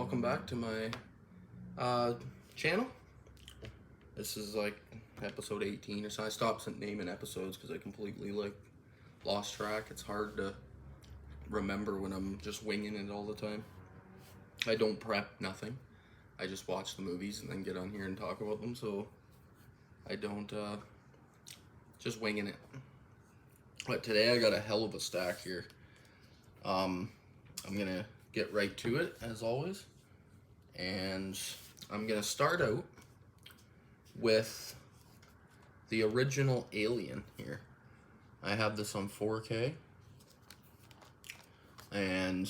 welcome back to my channel. This is like episode 18 or so. I stopped naming episodes because I completely lost track. It's hard to remember when I'm just winging it all the time. I don't prep nothing. I just watch the movies and then get on here and talk about them, so I don't just winging it. But today I got a hell of a stack here. I'm gonna get right to it as always, and I'm gonna start out with the original Alien here. I have this on 4K, and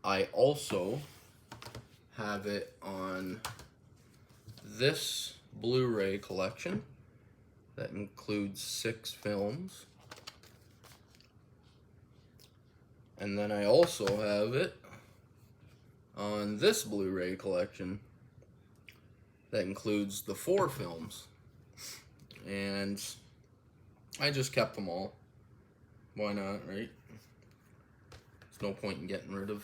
I also have it on this Blu-ray collection that includes 6 films. And then I also have it on this Blu-ray collection that includes the 4 films. And I just kept them all. Why not, right? There's no point in getting rid of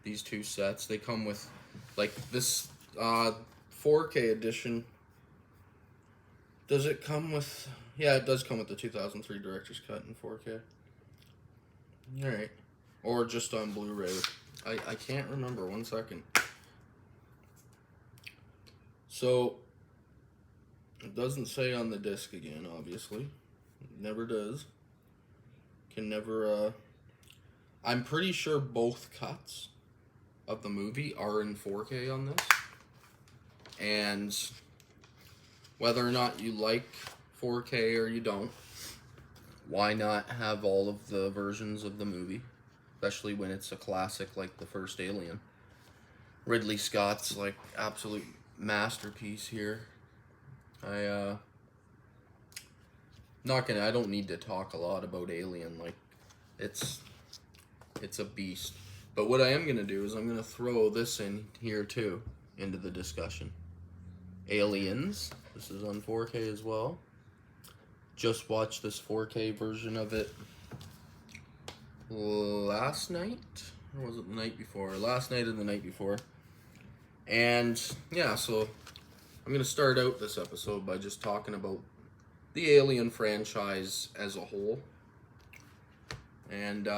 these 2 sets. They come with, like, this 4K edition. Does it come with... Yeah, it does come with the 2003 Director's Cut in 4K. Alright. Or just on Blu-ray. I can't remember. 1 second. So, it doesn't say on the disc again, obviously. It never does. Can never, I'm pretty sure both cuts of the movie are in 4K on this. And whether or not you like 4K or you don't, why not have all of the versions of the movie, especially when it's a classic like the first Alien. Ridley Scott's like absolute masterpiece here. I don't need to talk a lot about Alien, like it's a beast. But what I am gonna do is I'm gonna throw this in here too into the discussion. Aliens, this is on 4K as well. Just watched this 4K version of it last night, or was it the night before? Last night or the night before. And yeah, so I'm gonna start out this episode by just talking about the Alien franchise as a whole. And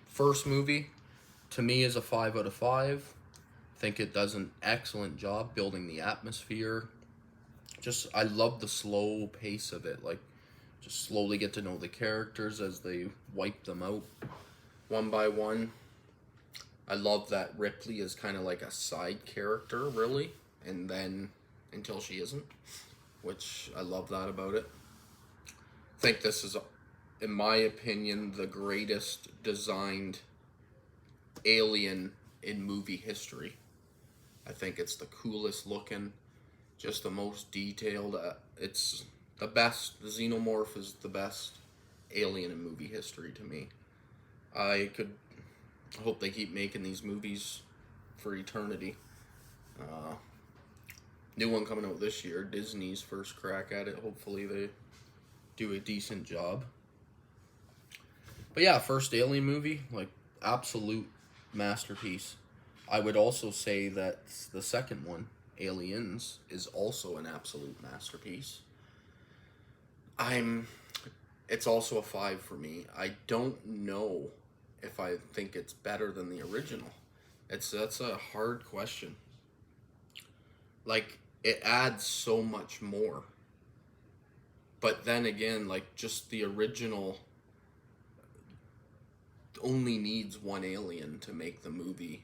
first movie to me is a 5 out of 5. I think it does an excellent job building the atmosphere. I love the slow pace of it, like just slowly get to know the characters as they wipe them out one by one. I love that Ripley is kind of like a side character, really, and then until she isn't, which I love that about it. I think this is, in my opinion, the greatest designed alien in movie history. I think it's the coolest looking, just the most detailed. It's the best. The Xenomorph is the best alien in movie history to me. I hope they keep making these movies for eternity. New one coming out this year, Disney's first crack at it. Hopefully they do a decent job. But yeah, first Alien movie, like absolute masterpiece. I would also say that the second one, Aliens, is also an absolute masterpiece. It's also a 5 for me. I don't know if I think it's better than the original. That's a hard question. Like, it adds so much more. But then again, like, just the original only needs one alien to make the movie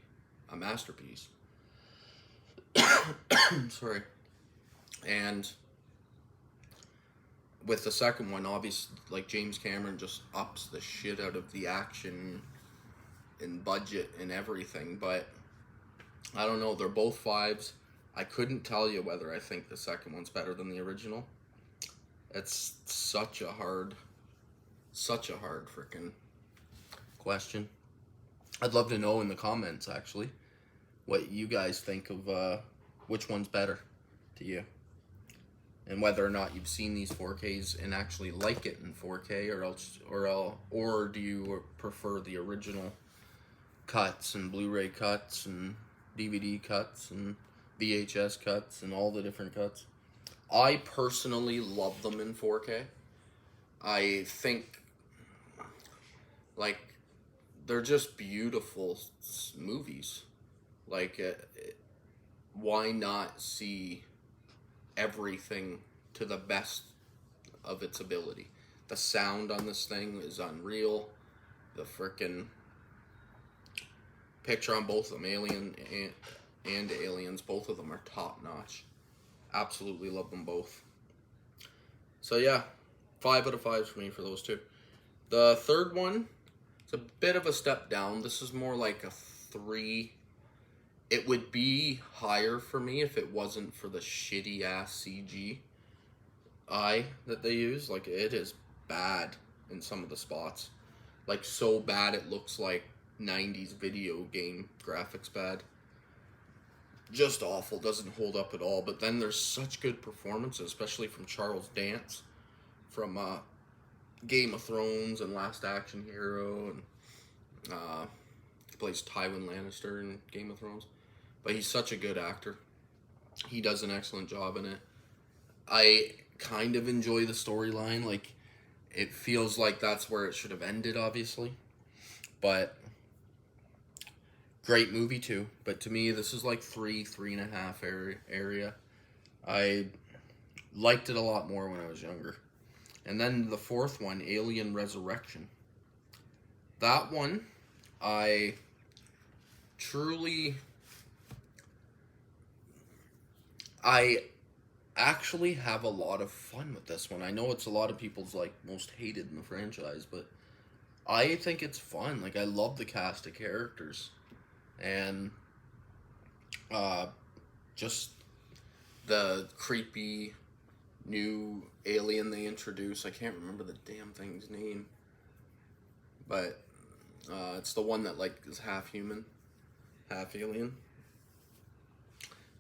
a masterpiece. Sorry. And with the second one, obviously, like, James Cameron just ups the shit out of the action and budget and everything, but I don't know, they're both 5s. I couldn't tell you whether I think the second one's better than the original. It's such a hard freaking question. I'd love to know in the comments, actually, what you guys think of which one's better to you. And whether or not you've seen these 4Ks and actually like it in 4K, or do you prefer the original cuts and Blu-ray cuts and DVD cuts and VHS cuts and all the different cuts. I personally love them in 4K. I think like they're just beautiful movies. Like why not see everything to the best of its ability? The sound on this thing is unreal. The frickin' picture on both of them, Alien and Aliens, both of them are top notch. Absolutely love them both. So yeah, 5 out of 5 for me for those two. The third one, it's a bit of a step down. This is more like a 3. It would be higher for me if it wasn't for the shitty ass CGI that they use. Like, it is bad in some of the spots. Like, so bad it looks like 90s video game graphics bad. Just awful. Doesn't hold up at all. But then there's such good performances, especially from Charles Dance from Game of Thrones and Last Action Hero, and he plays Tywin Lannister in Game of Thrones. But he's such a good actor. He does an excellent job in it. I kind of enjoy the storyline. Like, it feels like that's where it should have ended, obviously. But great movie too. But to me, this is like 3.5 area. I liked it a lot more when I was younger. And then the fourth one, Alien Resurrection. That one, I actually have a lot of fun with this one. I know it's a lot of people's like most hated in the franchise, but I think it's fun. Like, I love the cast of characters, and just the creepy new alien they introduce. I can't remember the damn thing's name, but it's the one that like is half human, half alien.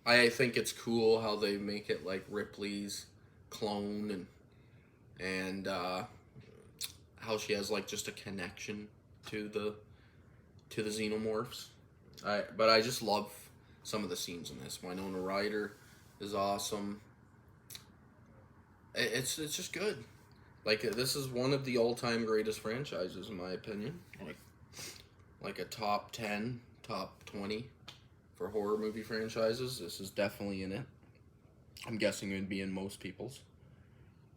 I think it's cool how they make it like Ripley's clone, and how she has like just a connection to the xenomorphs. But I just love some of the scenes in this. Winona Ryder is awesome. It's just good. Like, this is one of the all-time greatest franchises in my opinion. Like a top 10, top 20 for horror movie franchises. This is definitely in it. I'm guessing it would be in most people's.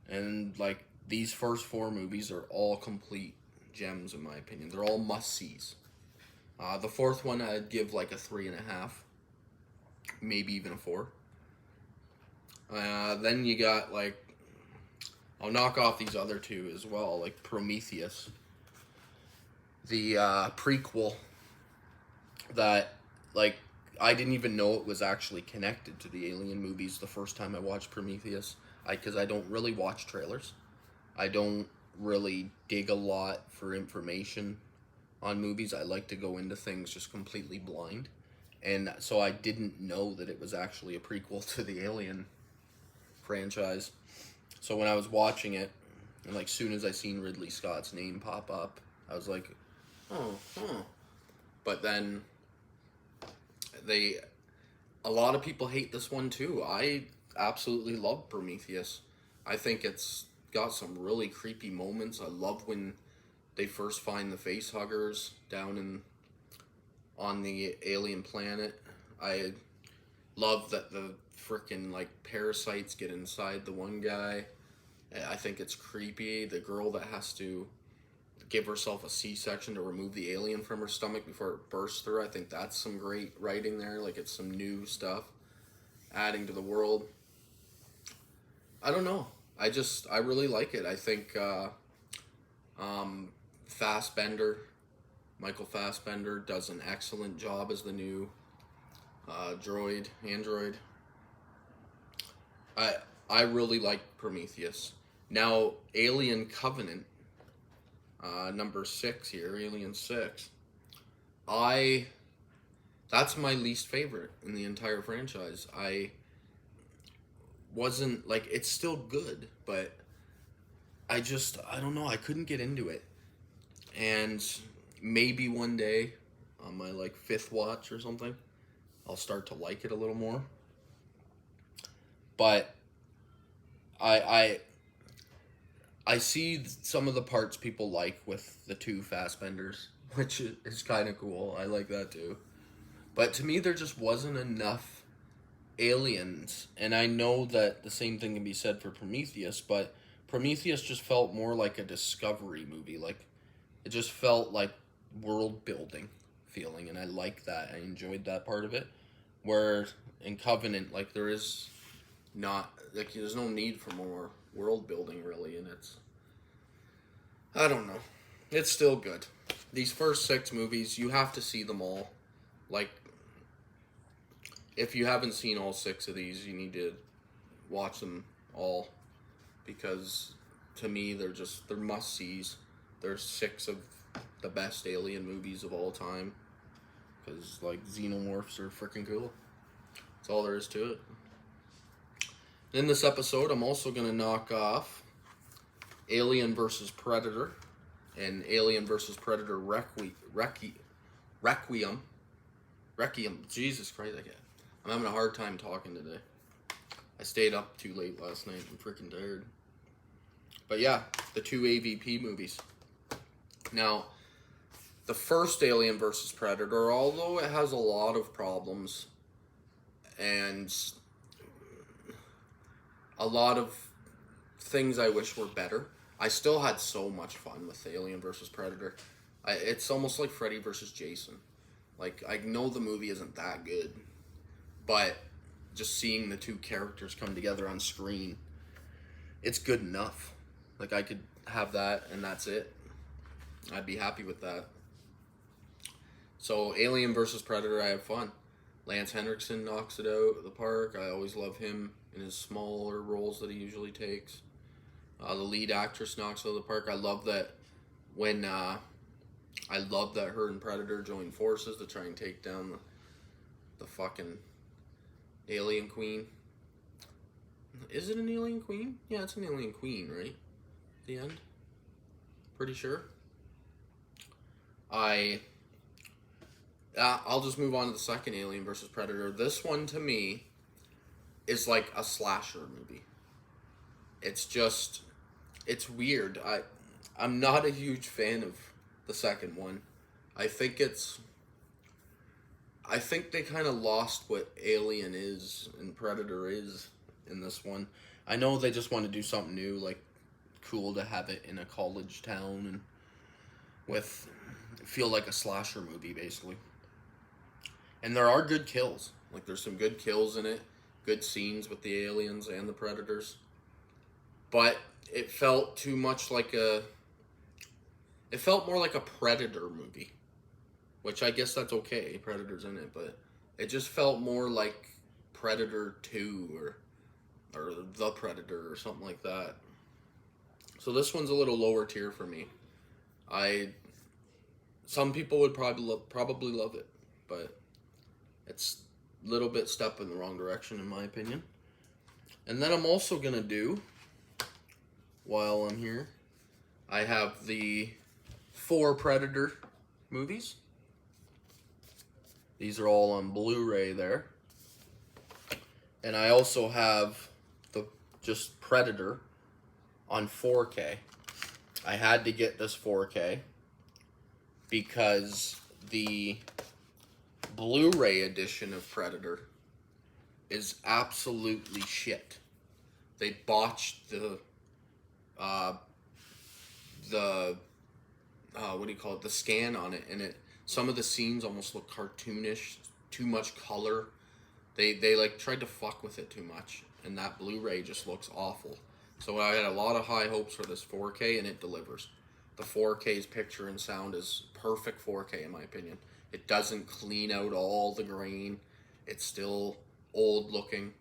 And like, these first 4 movies are all complete gems in my opinion. They're all must-sees. The fourth one I'd give like a 3.5, maybe even a 4. Then you got like, I'll knock off these other two as well, like Prometheus, the prequel that, like, I didn't even know it was actually connected to the Alien movies the first time I watched Prometheus. Because I don't really watch trailers. I don't really dig a lot for information on movies. I like to go into things just completely blind. And so I didn't know that it was actually a prequel to the Alien franchise. So when I was watching it, and like soon as I seen Ridley Scott's name pop up, I was like, oh, huh. But then a lot of people hate this one too. I absolutely love Prometheus. I think it's got some really creepy moments. I love when they first find the face huggers down on the alien planet. I love that the frickin' like parasites get inside the one guy. I think it's creepy. The girl that has to give herself a C-section to remove the alien from her stomach before it bursts through. I think that's some great writing there. Like, it's some new stuff adding to the world. I don't know. I really like it. I think Fassbender, Michael Fassbender, does an excellent job as the new android. I really like Prometheus. Now, Alien Covenant, number 6 here, Alien 6. That's my least favorite in the entire franchise. I wasn't, like, it's still good, but I don't know, I couldn't get into it. And maybe one day, on my like fifth watch or something, I'll start to like it a little more. But I I I see some of the parts people like with the two Fassbenders, which is kind of cool. I like that too. But to me, there just wasn't enough aliens, and I know that the same thing can be said for Prometheus, but Prometheus just felt more like a discovery movie. Like it just felt like world building feeling, and I like that. I enjoyed that part of it. Where in Covenant, like there is not like there's no need for more world building really, and it's I don't know. It's still good. These first six movies, you have to see them all. Like if you haven't seen all six of these, you need to watch them all because to me they're must sees. There's six of the best alien movies of all time because like xenomorphs are freaking cool. That's all there is to it. In this episode, I'm also gonna knock off Alien versus Predator and Alien versus Predator Requiem. Jesus Christ, I'm having a hard time talking today. I stayed up too late last night. I'm freaking tired. But yeah, the two AVP movies. Now, the first Alien versus Predator, although it has a lot of problems and a lot of things I wish were better, I still had so much fun with Alien versus Predator. It's almost like Freddy versus Jason. Like, I know the movie isn't that good, but just seeing the two characters come together on screen, it's good enough. Like, I could have that and that's it. I'd be happy with that. So, Alien versus Predator, I have fun. Lance Henriksen knocks it out of the park. I always love him in his smaller roles that he usually takes. The lead actress knocks it out of the park. I love that when I love that her and Predator join forces to try and take down the fucking alien queen. Is it an alien queen? Yeah, it's an alien queen, right? At the end? Pretty sure. I'll just move on to the second Alien versus Predator. This one, to me, is like a slasher movie. It's weird. I'm not a huge fan of the second one. I think they kind of lost what Alien is and Predator is in this one. I know they just want to do something new, like cool to have it in a college town and feel like a slasher movie basically. And there are good kills. Like there's some good kills in it, good scenes with the aliens and the Predators. But it felt too much like it felt more like a Predator movie. Which I guess that's okay, Predator's in it, but it just felt more like Predator 2 or The Predator or something like that. So this one's a little lower tier for me. Some people would probably love it, but it's a little bit step in the wrong direction in my opinion. And then I'm also gonna do, while I'm here, I have the 4 Predator movies. These are all on Blu-ray there. And I also have just Predator on 4K. I had to get this 4K because the Blu-ray edition of Predator is absolutely shit. They botched the what do you call it? The scan on it, and some of the scenes almost look cartoonish, too much color. They like tried to fuck with it too much, and that Blu-ray just looks awful. So I had a lot of high hopes for this 4K, and it delivers. The 4K's picture and sound is perfect 4K in my opinion. It doesn't clean out all the grain. It's still old looking.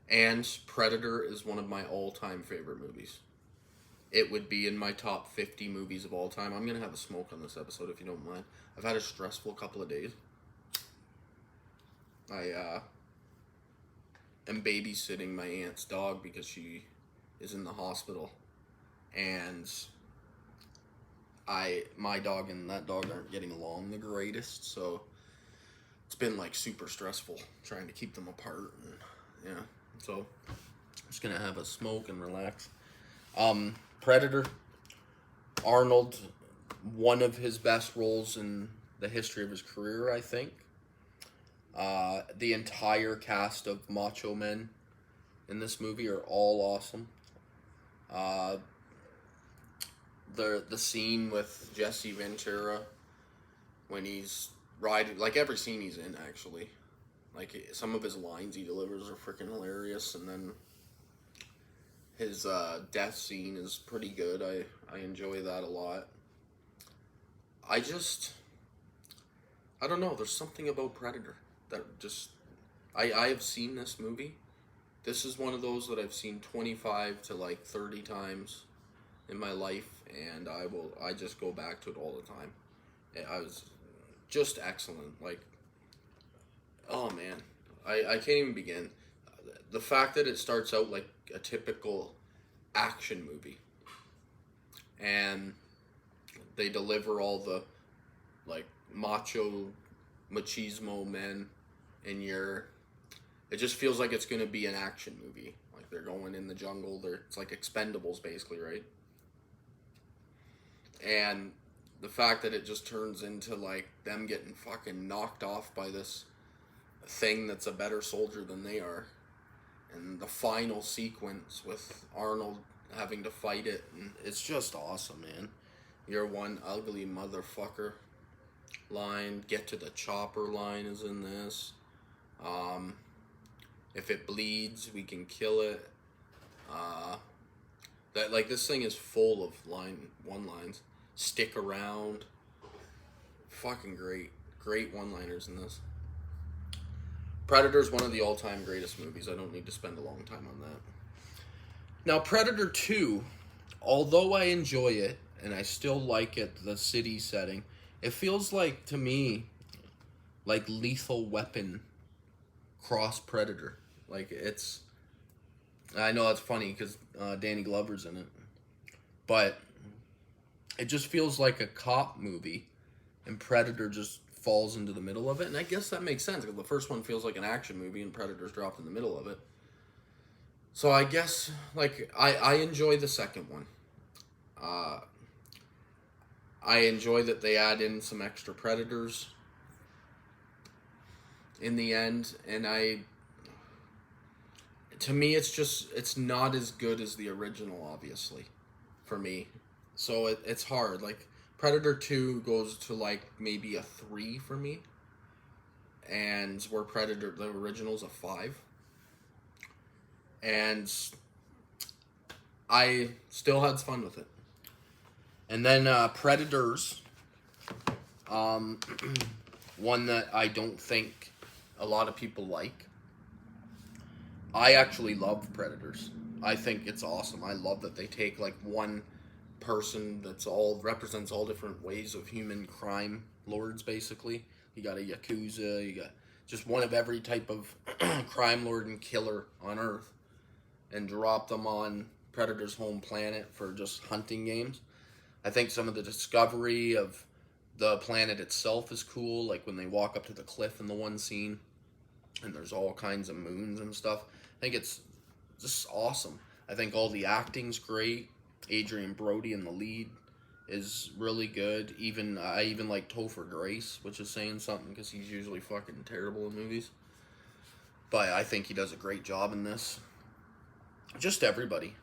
And Predator is one of my all-time favorite movies. It would be in my top 50 movies of all time. I'm going to have a smoke on this episode if you don't mind. I've had a stressful couple of days. I am babysitting my aunt's dog because she is in the hospital. And my dog and that dog aren't getting along the greatest, so it's been like super stressful trying to keep them apart. And yeah, so I'm just gonna have a smoke and relax. Predator, Arnold, one of his best roles in the history of his career, I think. The entire cast of Macho Men in this movie are all awesome. Uh, the scene with Jesse Ventura when he's riding, like every scene he's in actually, like some of his lines he delivers are freaking hilarious, and then his death scene is pretty good. I enjoy that a lot. I just I don't know. There's something about Predator that just I have seen this movie. This is one of those that I've seen 25 to like 30 times in my life, and I just go back to it all the time. I was just excellent. Like, oh man, I can't even begin. The fact that it starts out like a typical action movie, and they deliver all the like machismo men in your. It just feels like it's gonna be an action movie. Like they're going in the jungle. It's like Expendables basically, right? And the fact that it just turns into like them getting fucking knocked off by this thing that's a better soldier than they are, and the final sequence with Arnold having to fight it, and it's just awesome, man. You're one ugly motherfucker line. Get to the chopper line is in this. If it bleeds, we can kill it. That like this thing is full of one lines. Stick around. Fucking great one liners in this. Predator's one of the all-time greatest movies. I don't need to spend a long time on that. Now, Predator 2, although I enjoy it, and I still like it, the city setting, it feels like, to me, like Lethal Weapon cross Predator. Like, it's... I know that's funny, because Danny Glover's in it. But it just feels like a cop movie, and Predator just falls into the middle of it, and I guess that makes sense because the first one feels like an action movie and Predator's dropped in the middle of it. So I guess like I enjoy the second one. I enjoy that they add in some extra Predators in the end, and to me it's not as good as the original, obviously, for me. So it's hard. Like Predator 2 goes to like maybe a 3 for me. And where Predator, the original's a 5. And I still had fun with it. And then Predators, one that I don't think a lot of people like. I actually love Predators. I think it's awesome. I love that they take like one person that's all represents all different ways of human crime lords, basically. You got a Yakuza, you got just one of every type of crime lord and killer on Earth, and drop them on Predator's home planet for just hunting games. I think some of the discovery of the planet itself is cool, like when they walk up to the cliff in the one scene, and there's all kinds of moons and stuff. I think it's just awesome. I think all the acting's great. Adrian Brody in the lead is really good. I even like Topher Grace, which is saying something because he's usually fucking terrible in movies. But I think he does a great job in this. Just everybody.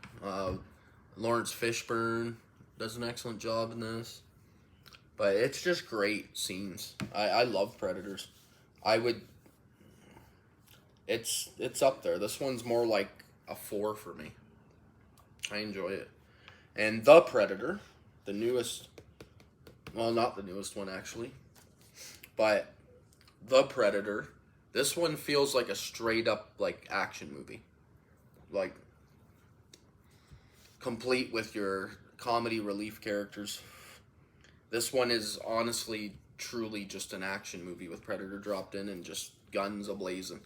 Lawrence Fishburne does an excellent job in this. But it's just great scenes. I love Predators. It's up there. This one's more like a 4 for me. I enjoy it. And The Predator, the newest, well, not the newest one actually, but The Predator, this one feels like a straight up like action movie. Like complete with your comedy relief characters. This one is honestly truly just an action movie with Predator dropped in and just guns ablazing.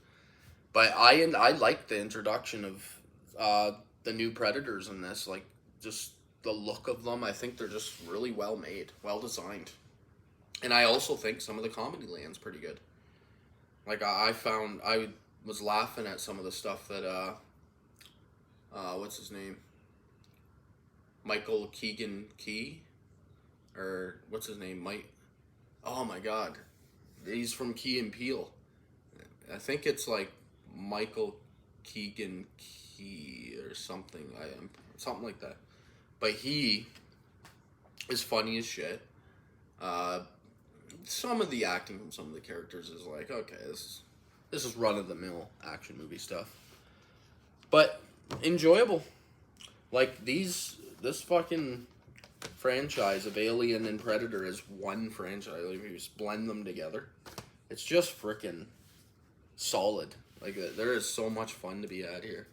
But I like the introduction of the new Predators in this, like just the look of them. I think they're just really well made, well designed. And I also think some of the comedy land's pretty good. Like I found I was laughing at some of the stuff that what's his name? Michael Keegan Key, or what's his name? Mike. Oh my God, he's from Key and Peele. I think it's like Michael Keegan Key or something. I am something like that. But he is funny as shit. Some of the acting from some of the characters is like, okay, this is run of the mill action movie stuff, but enjoyable. Like this fucking franchise of Alien and Predator is one franchise. Like, if you just blend them together, it's just freaking solid. Like there is so much fun to be had here.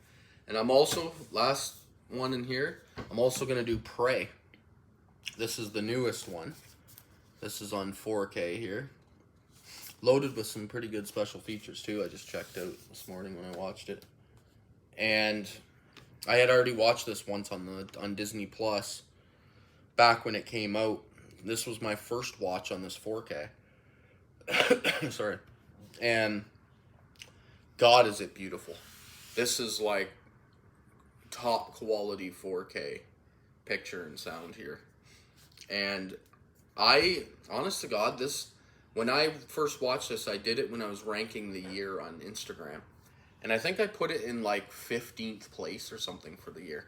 And I'm also, last one in here, I'm also gonna do Prey. This is the newest one. This is on 4K here. Loaded with some pretty good special features too. I just checked out this morning when I watched it. And I had already watched this once on Disney Plus back when it came out. This was my first watch on this 4K. Sorry. And God, is it beautiful. This is like top quality 4K picture and sound here. And honest to God, when I first watched this, I did it when I was ranking the year on Instagram. And I think I put it in like 15th place or something for the year.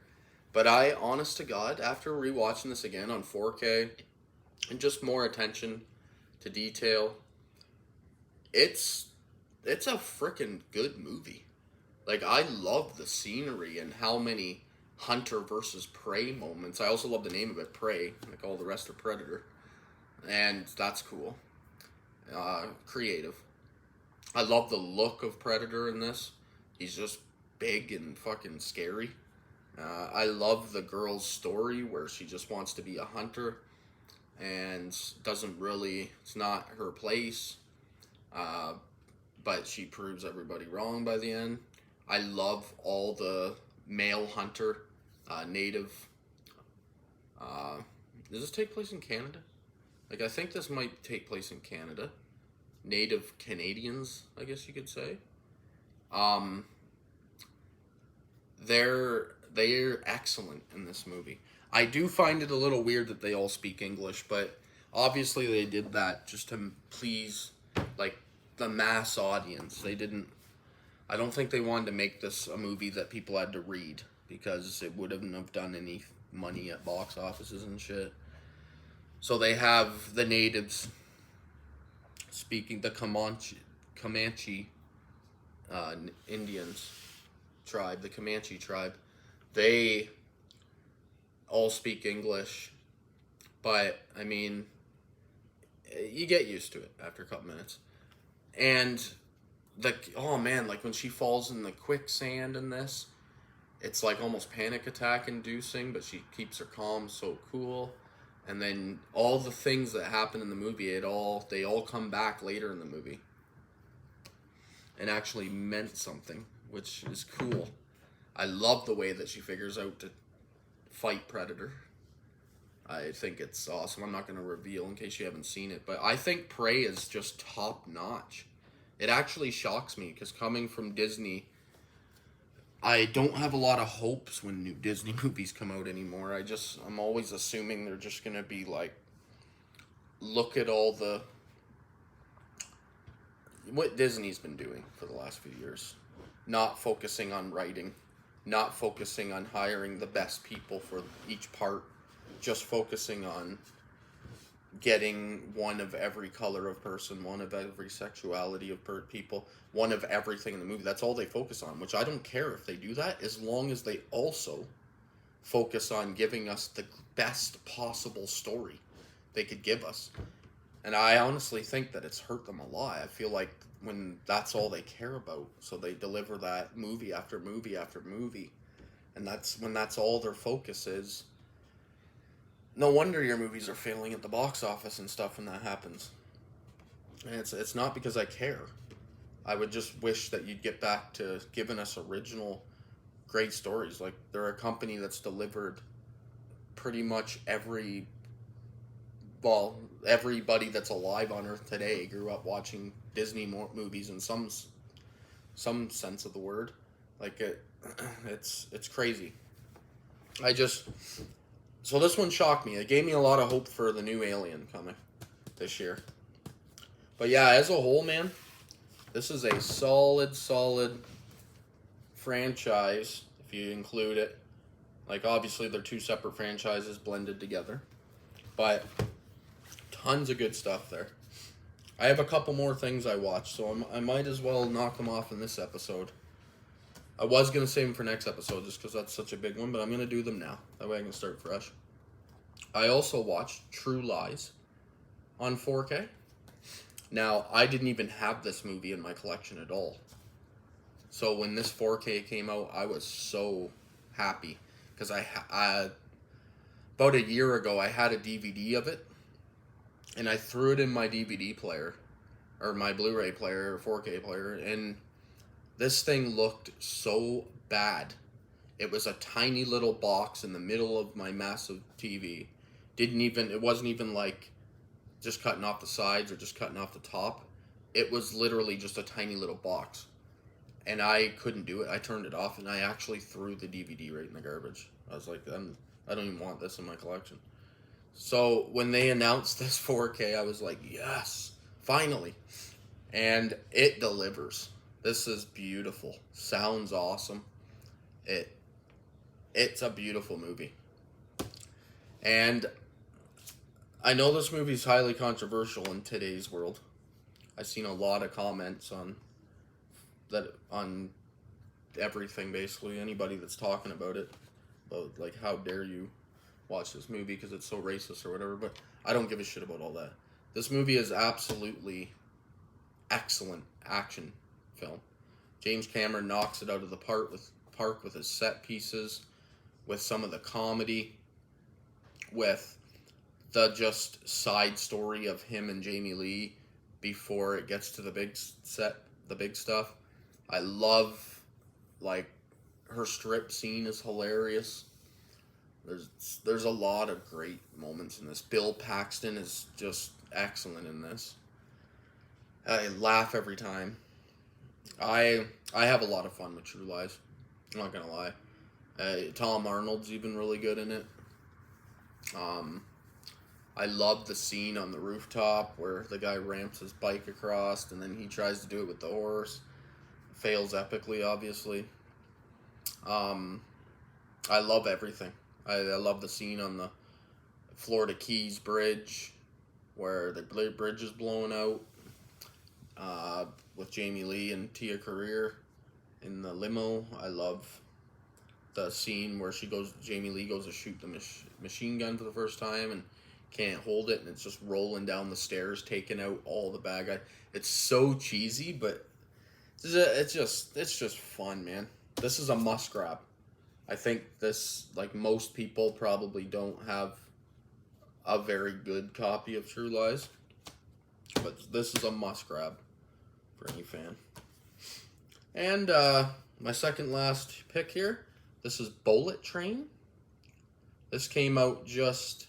But honest to God, after rewatching this again on 4K and just more attention to detail, it's a freaking good movie. Like, I love the scenery and how many hunter versus prey moments. I also love the name of it, Prey, like all the rest are Predator. And that's cool. Creative. I love the look of Predator in this. He's just big and fucking scary. I love the girl's story where she just wants to be a hunter and it's not her place. But she proves everybody wrong by the end. I love all the male hunter, native. Does this take place in Canada? Like, I think this might take place in Canada. Native Canadians, I guess you could say. They're excellent in this movie. I do find it a little weird that they all speak English, but obviously they did that just to please, like, the mass audience. I don't think they wanted to make this a movie that people had to read, because it wouldn't have done any money at box offices and shit. So they have the natives speaking, the Comanche Indians tribe, the Comanche tribe. They all speak English, but I mean, you get used to it after a couple minutes. And oh man, like when she falls in the quicksand in this, it's like almost panic attack inducing, but she keeps her calm, so cool. And then all the things that happen in the movie, they all come back later in the movie and actually meant something, which is cool. I love the way that she figures out to fight Predator. I think it's awesome. I'm not going to reveal in case you haven't seen it, but I think Prey is just top notch. It actually shocks me, because coming from Disney, I don't have a lot of hopes when new Disney movies come out anymore. I'm always assuming they're just going to be like, look at what Disney's been doing for the last few years. Not focusing on writing, not focusing on hiring the best people for each part, just focusing on getting one of every color of person, one of every sexuality of people, one of everything in the movie. That's all they focus on, which I don't care if they do that, as long as they also focus on giving us the best possible story they could give us. And I honestly think that it's hurt them a lot. I feel like when that's all they care about, so they deliver that movie after movie after movie, and that's all their focus is. No wonder your movies are failing at the box office and stuff when that happens. And it's not because I care. I would just wish that you'd get back to giving us original, great stories. Like, they're a company that's delivered pretty much everybody that's alive on Earth today grew up watching Disney movies in some sense of the word. Like it's crazy. So this one shocked me. It gave me a lot of hope for the new Alien coming this year. But yeah, as a whole, man, this is a solid franchise if you include it. Like, obviously they're two separate franchises blended together, but tons of good stuff there. I have a couple more things I watched, so I might as well knock them off in this episode. I was going to save them for next episode just because that's such a big one, but I'm going to do them now. That way I can start fresh. I also watched True Lies on 4K. Now, I didn't even have this movie in my collection at all. So when this 4K came out, I was so happy. Because about a year ago, I had a DVD of it. And I threw it in my DVD player. Or my Blu-ray player, or 4K player. And this thing looked so bad. It was a tiny little box in the middle of my massive TV. It wasn't even like just cutting off the sides or just cutting off the top. It was literally just a tiny little box. And I couldn't do it. I turned it off and I actually threw the DVD right in the garbage. I was like, I don't even want this in my collection. So when they announced this 4K, I was like, yes, finally. And it delivers. This is beautiful. Sounds awesome. It's a beautiful movie. And I know this movie's highly controversial in today's world. I've seen a lot of comments on everything, basically. Anybody that's talking about it, about like, how dare you watch this movie because it's so racist or whatever, but I don't give a shit about all that. This movie is absolutely excellent action film. James Cameron knocks it out of the park with his set pieces, with some of the comedy, with the just side story of him and Jamie Lee before it gets to the big stuff. I love, like, her strip scene is hilarious. There's a lot of great moments in this. Bill Paxton is just excellent in this. I laugh every time. I have a lot of fun with True Lies. I'm not gonna lie. Tom Arnold's even really good in it. I love the scene on the rooftop where the guy ramps his bike across and then he tries to do it with the horse. Fails epically, obviously. I love everything. I love the scene on the Florida Keys Bridge where the bridge is blowing out, with Jamie Lee and Tia Carrere in the limo. I love the scene where Jamie Lee goes to shoot the machine gun for the first time and can't hold it, and it's just rolling down the stairs, taking out all the bad guys. It's so cheesy, but it's just fun, man. This is a must grab. I think this, like, most people probably don't have a very good copy of True Lies, but this is a must grab for any fan. And my second last pick here, this is Bullet Train. This came out just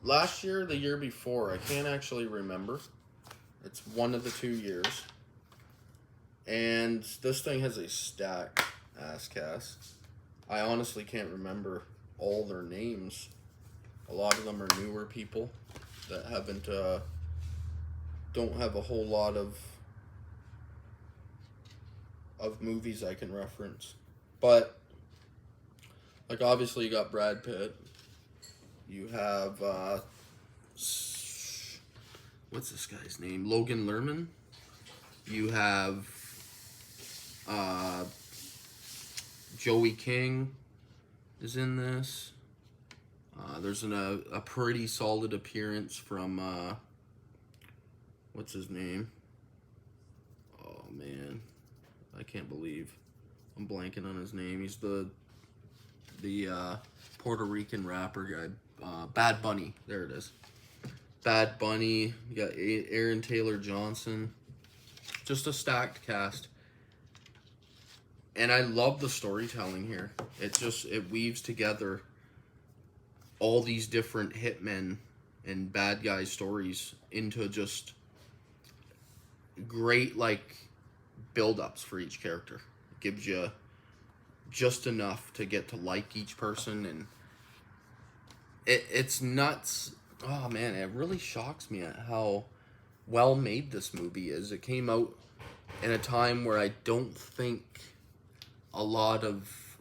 last year, the year before. I can't actually remember. It's one of the 2 years. And this thing has a stacked ass cast. I honestly can't remember all their names. A lot of them are newer people that don't have a whole lot of movies I can reference. But, like, obviously you got Brad Pitt. You have, what's this guy's name? Logan Lerman. You have Joey King is in this. There's a pretty solid appearance from, what's his name? Oh, man. I can't believe I'm blanking on his name. He's the Puerto Rican rapper guy. Bad Bunny. There it is. Bad Bunny. You got Aaron Taylor Johnson. Just a stacked cast. And I love the storytelling here. It weaves together all these different hitmen and bad guy stories into just great, like, build-ups for each character. It gives you just enough to get to like each person, and it's nuts. Oh man, it really shocks me at how well made this movie is. It came out in a time where I don't think a lot of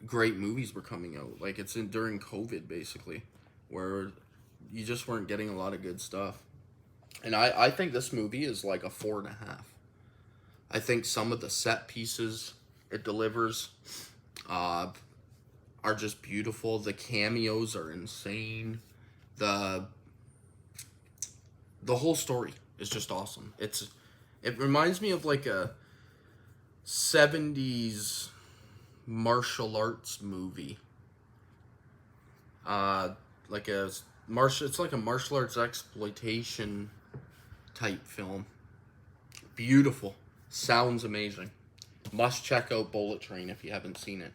great movies were coming out. Like, it's during COVID, basically, where you just weren't getting a lot of good stuff. And I think this movie is like a 4.5. I think some of the set pieces it delivers are just beautiful. The cameos are insane. The whole story is just awesome. It reminds me of like a 70s martial arts movie. It's like a martial arts exploitation type film. Beautiful. Sounds amazing. Must check out Bullet Train if you haven't seen it.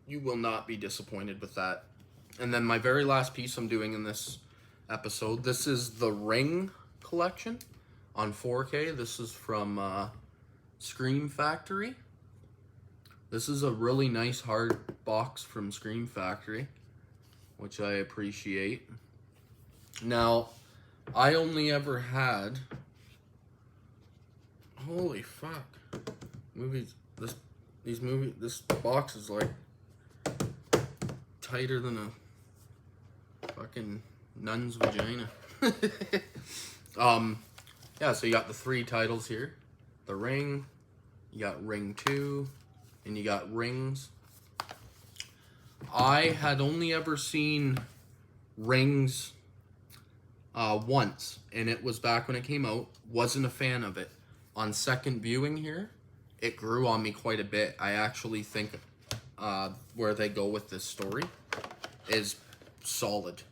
You will not be disappointed with that. And then my very last piece I'm doing in this episode, this is the Ring collection on 4K. This is from Scream Factory. This is a really nice hard box from Scream Factory, which I appreciate. Now, I only ever had... Holy fuck. This box is like tighter than a fucking nun's vagina. Yeah, so you got the 3 titles here. The Ring, you got Ring 2, and you got Rings. I had only ever seen Rings once, and it was back when it came out. Wasn't a fan of it. On second viewing here, it grew on me quite a bit. I actually think where they go with this story is solid.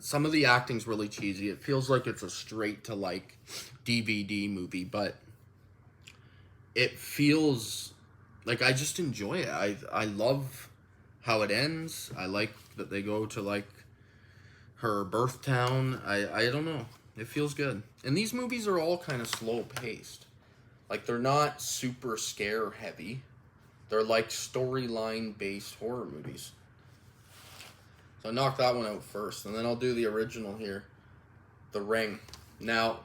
Some of the acting's really cheesy. It feels like it's a straight to like DVD movie, but it feels like I just enjoy it. I love how it ends. I like that they go to like her birth town. I don't know. It feels good. And these movies are all kind of slow paced. Like, they're not super scare heavy. They're like storyline based horror movies. So I knock that one out first, and then I'll do the original here, The Ring. Now,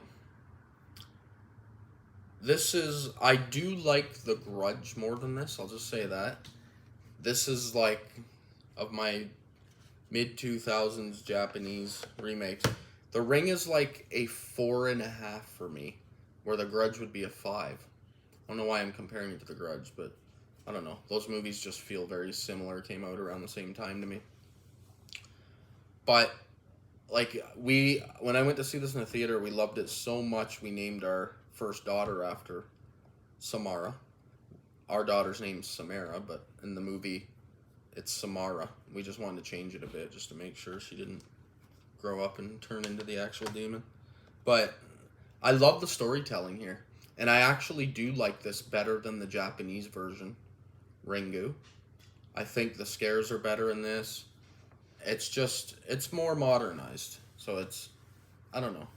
I do like The Grudge more than this, I'll just say that. This is like, of my mid-2000s Japanese remakes, The Ring is like a 4.5 for me, where The Grudge would be a 5. I don't know why I'm comparing it to The Grudge, but I don't know. Those movies just feel very similar, came out around the same time to me. But, like, when I went to see this in the theater, we loved it so much, we named our first daughter after Samara. Our daughter's name's Samara, but in the movie, it's Samara. We just wanted to change it a bit, just to make sure she didn't grow up and turn into the actual demon. But I love the storytelling here, and I actually do like this better than the Japanese version, Ringu. I think the scares are better in this. It's more modernized, so I don't know.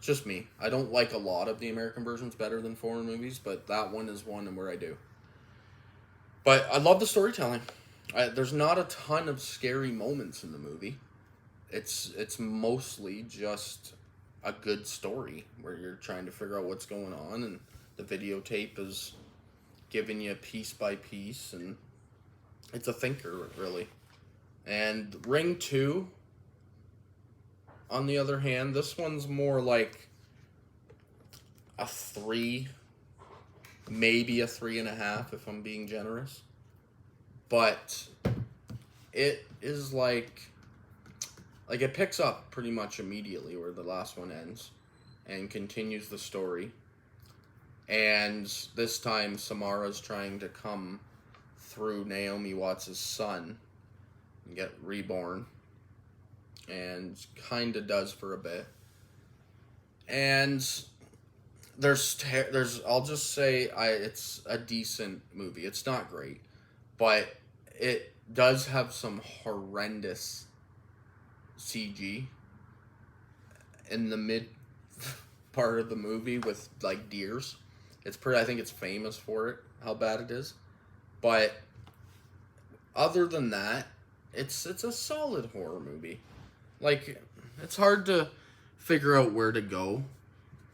Just me. I don't like a lot of the American versions better than foreign movies, but that one is one where I do. But I love the storytelling. There's not a ton of scary moments in the movie. It's mostly just a good story where you're trying to figure out what's going on, and the videotape is giving you piece by piece, and it's a thinker, really. And Ring 2, on the other hand, this one's more like a 3, maybe a 3.5 if I'm being generous. But it is like it picks up pretty much immediately where the last one ends and continues the story. And this time Samara's trying to come through Naomi Watts' son and get reborn, and kind of does for a bit. And there's I'll just say it's a decent movie. It's not great, but it does have some horrendous CG in the mid part of the movie with like deers. It's pretty. I think it's famous for it. How bad it is, but other than that, it's a solid horror movie. Like it's hard to figure out where to go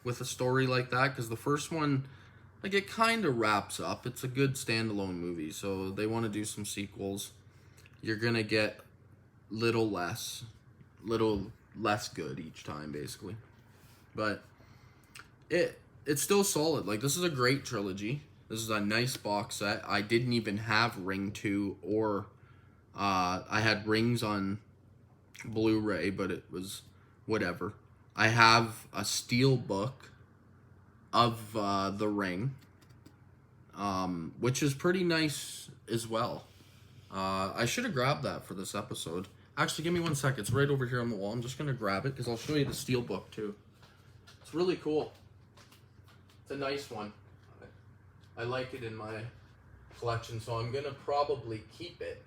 with a story like that because the first one, like it kind of wraps up. It's a good standalone movie. So they want to do some sequels. You're gonna get little less, little less good each time, basically. But it's still solid. Like this is a great trilogy. This is a nice box set. I didn't even have Ring 2 or I had Rings on Blu-ray, but it was whatever. I have a steel book of The Ring, which is pretty nice as well. I should have grabbed that for this episode. Actually, give me 1 second. It's right over here on the wall. I'm just going to grab it because I'll show you the steel book too. It's really cool. It's a nice one. I like it in my collection, so I'm going to probably keep it.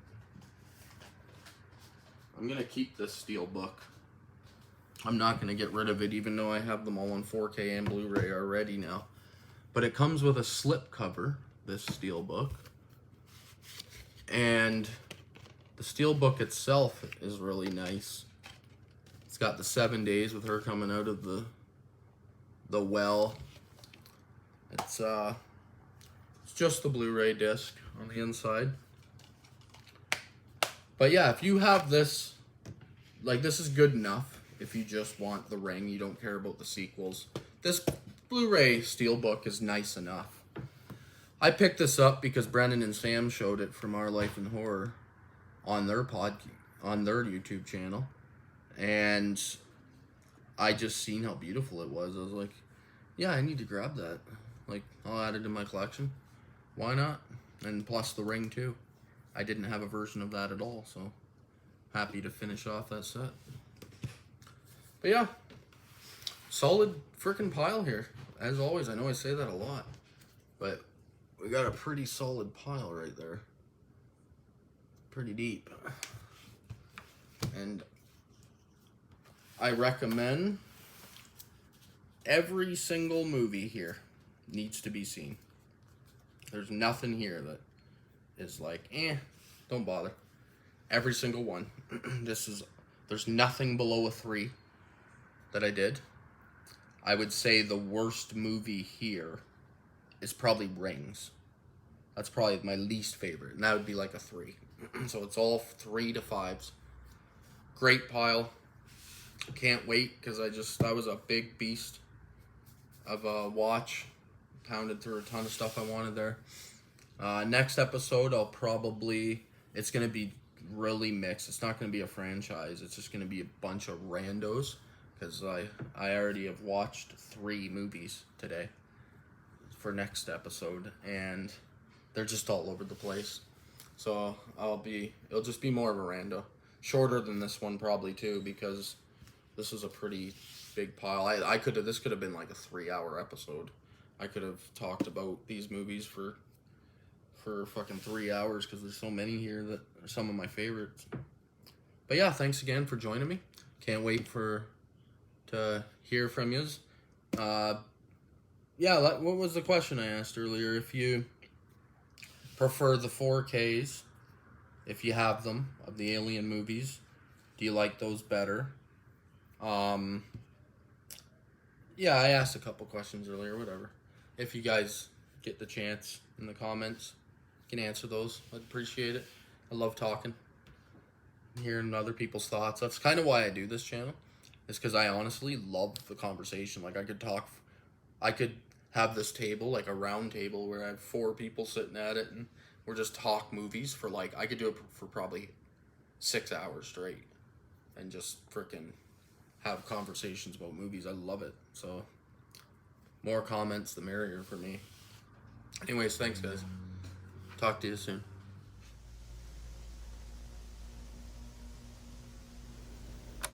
I'm going to keep this steel book. I'm not going to get rid of it, even though I have them all on 4K and Blu-ray already now. But it comes with a slip cover, this steel book. And the steel book itself is really nice. It's got the 7 days with her coming out of the well. It's just the Blu-ray disc on the inside. But yeah, if you have this, like this is good enough. If you just want The Ring, you don't care about the sequels. This Blu-ray steelbook is nice enough. I picked this up because Brennan and Sam showed it from Our Life in Horror on their YouTube channel, and I just seen how beautiful it was. I was like, yeah, I need to grab that. Like, I'll add it to my collection. Why not? And plus The Ring too. I didn't have a version of that at all, so happy to finish off that set. But yeah, solid freaking pile here. As always, I know I say that a lot, but we got a pretty solid pile right there. Pretty deep. And I recommend every single movie here needs to be seen. There's nothing here that is like, don't bother. Every single one. There's nothing below a 3 that I did. I would say the worst movie here is probably Rings. That's probably my least favorite, and that would be like a 3. So it's all 3 to 5s. Great pile. Can't wait, because that was a big beast of a watch. Pounded through a ton of stuff I wanted there. Next episode, it's going to be really mixed. It's not going to be a franchise. It's just going to be a bunch of randos, because I already have watched 3 movies today for next episode, and they're just all over the place. So it'll just be more of a rando. Shorter than this one probably too, because this is a pretty big pile. This could have been like a 3-hour episode. I could have talked about these movies for fucking 3 hours, because there's so many here that are some of my favorites. But yeah, thanks again for joining me. Can't wait to hear from yous. Yeah, what was the question I asked earlier? If you prefer the 4Ks, if you have them, of the Alien movies, do you like those better? Yeah, I asked a couple questions earlier, whatever. If you guys get the chance in the comments, you can answer those. I'd appreciate it. I love talking, hearing other people's thoughts. That's kind of why I do this channel. It's because I honestly love the conversation. Like, I could have this table, like a round table, where I have 4 people sitting at it, and we're just talk movies for I could do it for probably 6 hours straight, and just freaking have conversations about movies. I love it. So, more comments, the merrier for me. Anyways, thanks, guys. Talk to you soon.